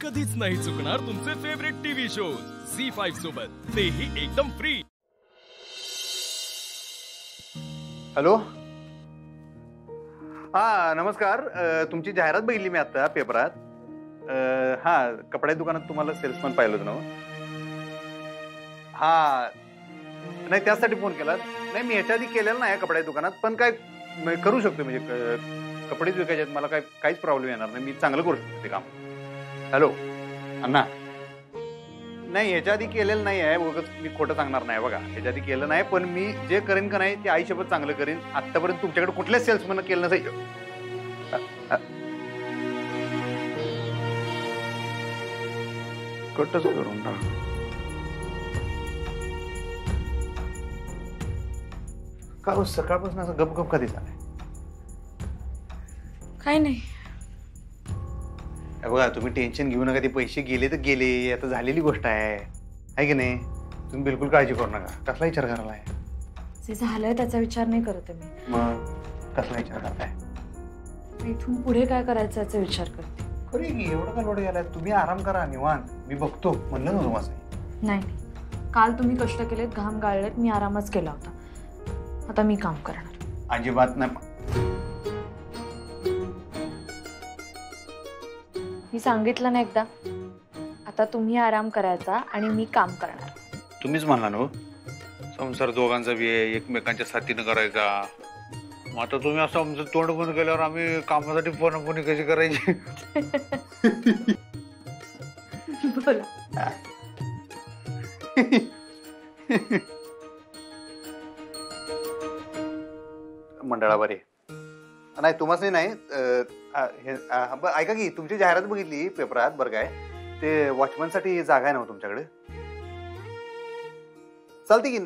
कधीच नाही चुकणार तुमचे फेवरेट टीव्ही शोज झी5 सोबत, तेही एकदम फ्री। हॅलो, हा नमस्कार। तुमची जाहिरात बघितली मी आता पेपरात। हा, कपड्या दुकानात तुम्हाला सेल्समन पाहिलं होतं ना? हा, नाही त्यासाठी फोन केला नाही। मी ह्याच्या आधी केलेलं नाही कपड्या दुकानात, पण काय करू शकतो म्हणजे कपडेच विकायचे आहेत मला, काहीच प्रॉब्लेम येणार नाही। मी चांगलं करू शकतो ते काम। हॅलो अण्णा, नाही ह्याच्या आधी केलेलं नाही आहे, उगाच मी खोटं सांगणार नाही बघा। ह्याच्या आधी केलं नाही, पण मी जे करेन का नाही ते आयुष्यभर चांगलं करेन। आतापर्यंत तुमच्याकडे कुठल्याच सेल्समन केलं नसेल। कटच करून टाक। का सकाळपासून असं गपगप कधी झालंय? काही नाही बघा, तुम्ही टेन्शन घेऊ नका। ते पैसे गेले तर गेले, आता झालेली गोष्ट आहे की नाही? तुम्ही बिलकुल काळजी करू नका। कसला विचार करायलाय? जे झालंय त्याचा विचार नाही करते मी। मग कसला विचार करताय? इथून पुढे काय करायचं याचा विचार करते। खरी की एवढं का लोड गेलाय? तुम्ही आराम करा निवांत, मी बघतो म्हणलं ना तुम्हाला। नाही, काल तुम्ही कष्ट केलेत, घाम गाळलेत, मी आरामच केला होता। आता मी काम करणार। अजिबात नाही। मी सांगितलं ना एकदा, आता तुम्ही आराम करायचा आणि मी काम करणार। तुम्हीच म्हणला ना, संसार दोघांचा बी आहे, एकमेकांच्या साथीनं करायचा। मग आता तुम्ही असं आमचं तोंड बंद केल्यावर आम्ही कामासाठी फोन कशी करायची? बोला। मंडळावर नाही तुम्हाला नाही। ऐका की, तुमची जाहिरात बघितली पेपरात बरं काय? ते वॉचमन साठी जागा आहे ना तुमच्याकडे? चालते की?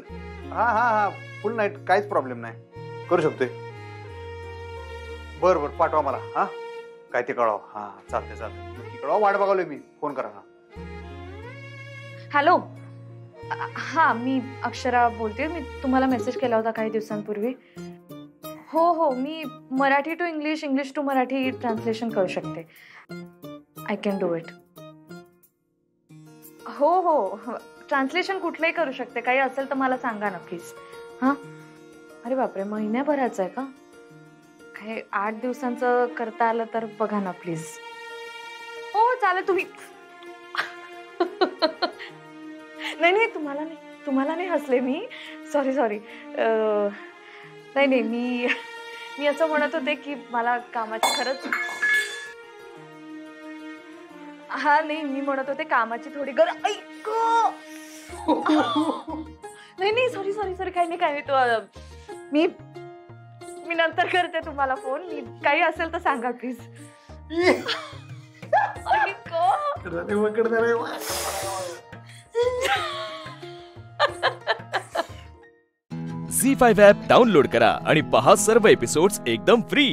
हा हा हा, फुल नाईट, काहीच प्रॉब्लेम नाही, करू शकतोय। बरं बरं, पाठवा मला। हा काय ते कळवा। हा चालते चालते, कळवा, वाट बघावलोय मी, फोन करा। हा हॅलो, हा मी अक्षरा बोलते। मी तुम्हाला मेसेज केला होता काही दिवसांपूर्वी। हो, मी Marathi to English, English to Marathi translation करू शकते। I can do it. हो, ट्रान्सलेशन कुठलंही करू शकते। काही असेल तर मला सांगा ना प्लीज। हां, अरे बापरे, महिन्याभराचं आहे का? काही 8 दिवसांचं करता आलं तर बघा ना प्लीज। हो चालेल। तुम्ही नाही, तुम्हाला नाही हसले मी, सॉरी। नाही, मी असं म्हणत होते की मला कामाची खरंच, हा नाही, मी म्हणत होते कामाची थोडी गरज। ऐक, नाही, सॉरी, काही नाही। तो मी नंतर करते तुम्हाला फोन। मी काही असेल तर सांगा प्लीज। झी5 ॲप डाउनलोड करा आणि पहा सर्व एपिसोड्स एकदम फ्री।